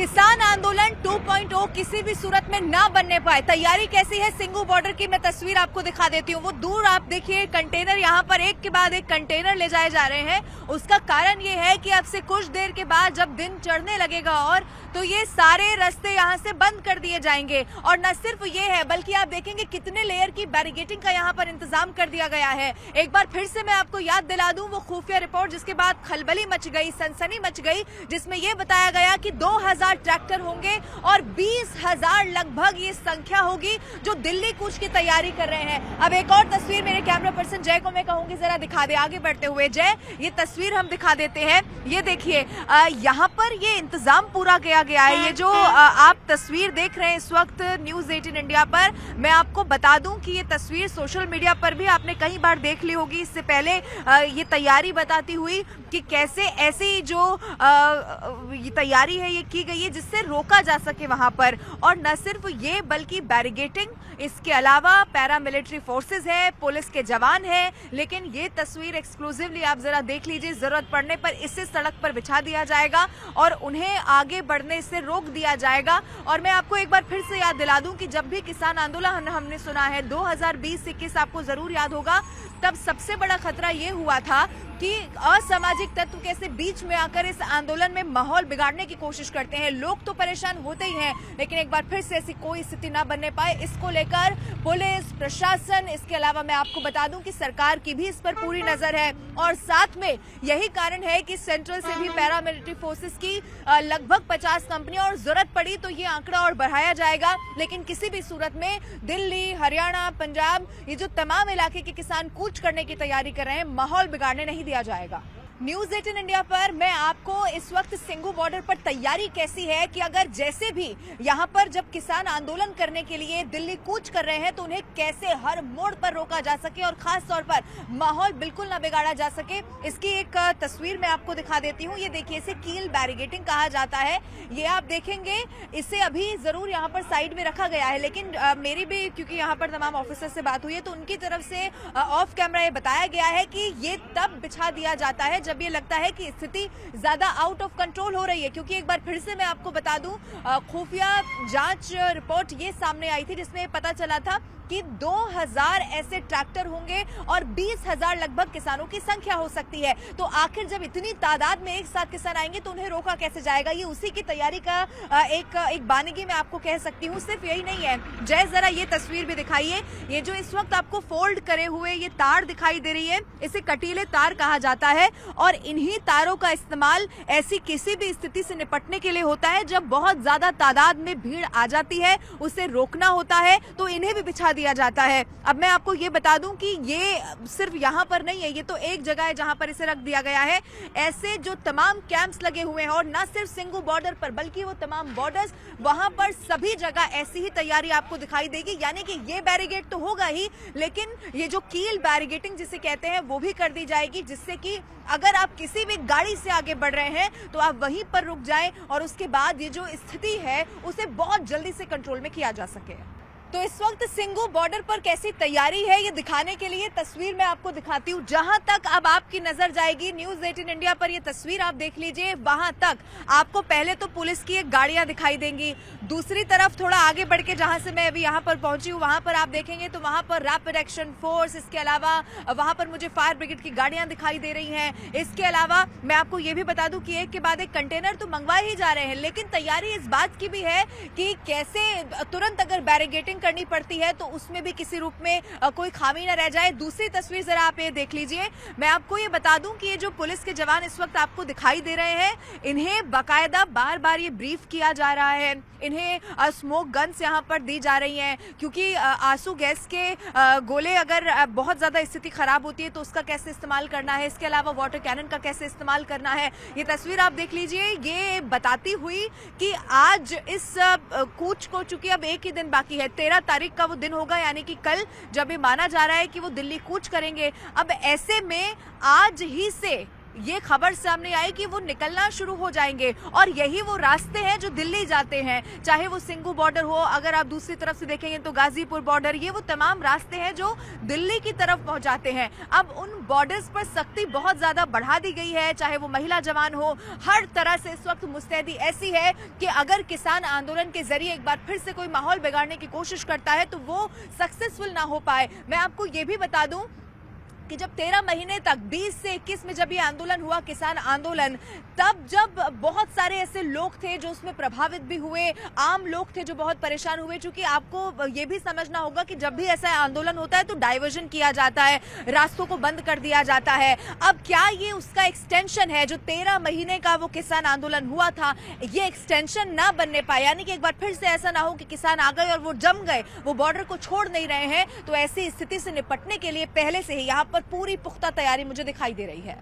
किसान आंदोलन 2.0 किसी भी सूरत में ना बनने पाए, तैयारी कैसी है सिंगू बॉर्डर की मैं तस्वीर आपको दिखा देती हूँ। वो दूर आप देखिए कंटेनर, यहाँ पर एक के बाद एक कंटेनर ले जाए जा रहे हैं। उसका कारण ये है कि अब से कुछ देर के बाद जब दिन चढ़ने लगेगा और तो ये सारे रास्ते यहाँ से बंद कर दिए जाएंगे। और न सिर्फ ये है बल्कि आप देखेंगे कितने लेयर की बैरिकेडिंग का यहाँ पर इंतजाम कर दिया गया है। एक बार फिर से मैं आपको याद दिला दूं वो खुफिया रिपोर्ट जिसके बाद खलबली मच गई, सनसनी मच गई, जिसमें ये बताया गया कि 2000 ट्रैक्टर होंगे और 20,000 लगभग ये संख्या होगी जो दिल्ली कूच की तैयारी कर रहे हैं। अब एक और तस्वीर मेरे कैमरा पर्सन जय को मैं कहूंगी जरा दिखा दे आगे बढ़ते हुए। जय, ये तस्वीर हम दिखा देते हैं। ये देखिए यहाँ पर ये इंतजाम पूरा किया गया है। ये जो आप तस्वीर देख रहे हैं इस वक्त न्यूज 18 इंडिया पर, मैं आपको बता दूं कि ये तस्वीर सोशल मीडिया पर भी आपने कई बार देख ली होगी। इससे पहले ये तैयारी बताती हुई कि कैसे ऐसी जो ये तैयारी है ये की गई है जिससे रोका जा सके वहां पर। और न सिर्फ ये बल्कि बैरिकेडिंग, इसके अलावा पैरामिलिट्री फोर्सेस है, पुलिस के जवान है। लेकिन ये तस्वीर एक्सक्लूसिवली आप जरा देख लीजिए, जरूरत पड़ने पर इसे सड़क पर बिछा दिया जाएगा और उन्हें आगे बढ़ने से रोक दिया जाएगा। और मैं आपको एक बार फिर से याद दिला दूं कि जब भी किसान आंदोलन हमने सुना है 2020-21 आपको जरूर याद होगा, तब सबसे बड़ा खतरा ये हुआ था कि असामाजिक तत्व कैसे बीच में आकर इस आंदोलन में माहौल बिगाड़ने की कोशिश करते हैं। लोग तो परेशान होते ही हैं, लेकिन एक बार फिर से ऐसी कोई स्थिति ना बनने पाए, इसको लेकर पुलिस प्रशासन, इसके अलावा मैं आपको बता दूं कि सरकार की भी इस पर पूरी नजर है। और साथ में यही कारण है कि सेंट्रल से भी पैरामिलिट्री फोर्सेस की लगभग 50 कंपनियां, और जरूरत पड़ी तो ये आंकड़ा और बढ़ाया जाएगा। लेकिन किसी भी सूरत में दिल्ली, हरियाणा, पंजाब, ये जो तमाम इलाके के किसान कूच करने की तैयारी कर रहे हैं, माहौल बिगाड़ने नहीं दिया जाएगा। न्यूज 18 इंडिया पर मैं आपको इस वक्त सिंगू बॉर्डर पर तैयारी कैसी है कि अगर जैसे भी यहाँ पर जब किसान आंदोलन करने के लिए दिल्ली कूच कर रहे हैं तो उन्हें कैसे हर मोड़ पर रोका जा सके और खास तौर पर माहौल बिल्कुल ना बिगाड़ा जा सके, इसकी एक तस्वीर मैं आपको दिखा देती हूँ। ये देखिए, इसे कील बैरिकेडिंग कहा जाता है। ये आप देखेंगे, इसे अभी जरूर यहाँ पर साइड में रखा गया है, लेकिन मेरी भी क्योंकि यहाँ पर तमाम ऑफिसर से बात हुई है तो उनकी तरफ से ऑफ कैमरा ये बताया गया है कि ये तब बिछा दिया जाता है जब ये लगता है कि स्थिति ज्यादा आउट ऑफ कंट्रोल हो रही है। क्योंकि एक बार फिर से मैं आपको बता दूं, खुफिया जांच रिपोर्ट ये सामने आई थी जिसमें पता चला था कि 2000 ऐसे ट्रैक्टर होंगे और 20,000 लगभग किसानों की संख्या हो सकती है। तो आखिर जब इतनी तादाद में एक साथ किसान आएंगे तो उन्हें रोका कैसे जाएगा? ये उसी की तैयारी का एक बानगी मैं आपको कह सकती हूँ। सिर्फ यही नहीं है, जय जरा ये तस्वीर भी दिखाइए। ये जो इस वक्त आपको फोल्ड करे हुए ये तार दिखाई दे रही है, इसे कटीले तार कहा जाता है। और इन्हीं तारों का इस्तेमाल ऐसी किसी भी स्थिति से निपटने के लिए होता है जब बहुत ज्यादा तादाद में भीड़ आ जाती है, उसे रोकना होता है तो इन्हें भी बिछा दिया जाता है। अब मैं आपको ये बता दूं कि ये सिर्फ यहाँ पर नहीं है, ये तो एक जगह है जहां पर इसे रख दिया गया है। ऐसे जो तमाम कैंप्स लगे हुए हैं और न सिर्फ सिंगू बॉर्डर पर बल्कि वो तमाम बॉर्डर्स, वहां पर सभी जगह ऐसी ही तैयारी आपको दिखाई देगी। यानी कि ये बैरिकेड तो होगा ही, लेकिन ये जो कील बैरिकेडिंग जिसे कहते हैं वो भी कर दी जाएगी, जिससे कि अगर आप किसी भी गाड़ी से आगे बढ़ रहे हैं तो आप वहीं पर रुक जाएं और उसके बाद ये जो स्थिति है उसे बहुत जल्दी से कंट्रोल में किया जा सके। तो इस वक्त सिंगू बॉर्डर पर कैसी तैयारी है ये दिखाने के लिए तस्वीर मैं आपको दिखाती हूँ। जहां तक अब आपकी नजर जाएगी न्यूज 18 इंडिया पर, ये तस्वीर आप देख लीजिए, वहां तक आपको पहले तो पुलिस की एक गाड़ियां दिखाई देंगी। दूसरी तरफ थोड़ा आगे बढ़ के जहां से मैं अभी यहाँ पर पहुंची हूँ वहां पर आप देखेंगे तो वहां पर रैपिड एक्शन फोर्स, इसके अलावा वहां पर मुझे फायर ब्रिगेड की गाड़ियां दिखाई दे रही हैं। इसके अलावा मैं आपको ये भी बता दूं कि एक के बाद एक कंटेनर तो मंगवाए ही जा रहे हैं, लेकिन तैयारी इस बात की भी है कि कैसे तुरंत अगर बैरिकेडिंग करनी पड़ती है तो उसमें भी किसी रूप में कोई खामी न रह जाए। दूसरी तस्वीर जरा आप ये देख लीजिए। मैं आपको ये बता दूं कि ये जो पुलिस के जवान इस वक्त आपको दिखाई दे रहे हैं, इन्हें बाकायदा बार बार ये ब्रीफ किया जा रहा है। इन्हें स्मोक गन्स यहाँ पर दी जा रही हैं, क्योंकि आंसू गैस के गोले अगर बहुत ज्यादा स्थिति खराब होती है तो उसका कैसे इस्तेमाल करना है, इसके अलावा वाटर कैनन का कैसे इस्तेमाल करना है। ये तस्वीर आप देख लीजिए, ये बताती हुई कि आज इस कूच को, चूंकि अब एक ही दिन बाकी है, 13 तारीख का वो दिन होगा, यानी कि कल जब ये माना जा रहा है कि वो दिल्ली कूच करेंगे। अब ऐसे में आज ही से ये खबर सामने आई कि वो निकलना शुरू हो जाएंगे और यही वो रास्ते हैं जो दिल्ली जाते हैं, चाहे वो सिंघू बॉर्डर हो, अगर आप दूसरी तरफ से देखेंगे तो गाजीपुर बॉर्डर, ये वो तमाम रास्ते हैं जो दिल्ली की तरफ पहुंचाते हैं। अब उन बॉर्डर्स पर सख्ती बहुत ज्यादा बढ़ा दी गई है, चाहे वो महिला जवान हो, हर तरह से इस वक्त मुस्तैदी ऐसी है कि अगर किसान आंदोलन के जरिए एक बार फिर से कोई माहौल बिगाड़ने की कोशिश करता है तो वो सक्सेसफुल ना हो पाए। मैं आपको ये भी बता दूं कि जब 13 महीने तक 20 से 21 में जब ये आंदोलन हुआ, किसान आंदोलन, तब जब बहुत सारे ऐसे लोग थे जो उसमें प्रभावित भी हुए, आम लोग थे जो बहुत परेशान हुए, क्योंकि आपको ये भी समझना होगा कि जब भी ऐसा आंदोलन होता है तो डाइवर्जन किया जाता है, रास्तों को बंद कर दिया जाता है। अब क्या ये उसका एक्सटेंशन है? जो 13 महीने का वो किसान आंदोलन हुआ था, ये एक्सटेंशन ना बनने पाए, यानी कि एक बार फिर से ऐसा ना हो कि किसान आ गए और वो जम गए, वो बॉर्डर को छोड़ नहीं रहे हैं, तो ऐसी स्थिति से निपटने के लिए पहले से ही यहाँ पर पूरी पुख्ता तैयारी मुझे दिखाई दे रही है।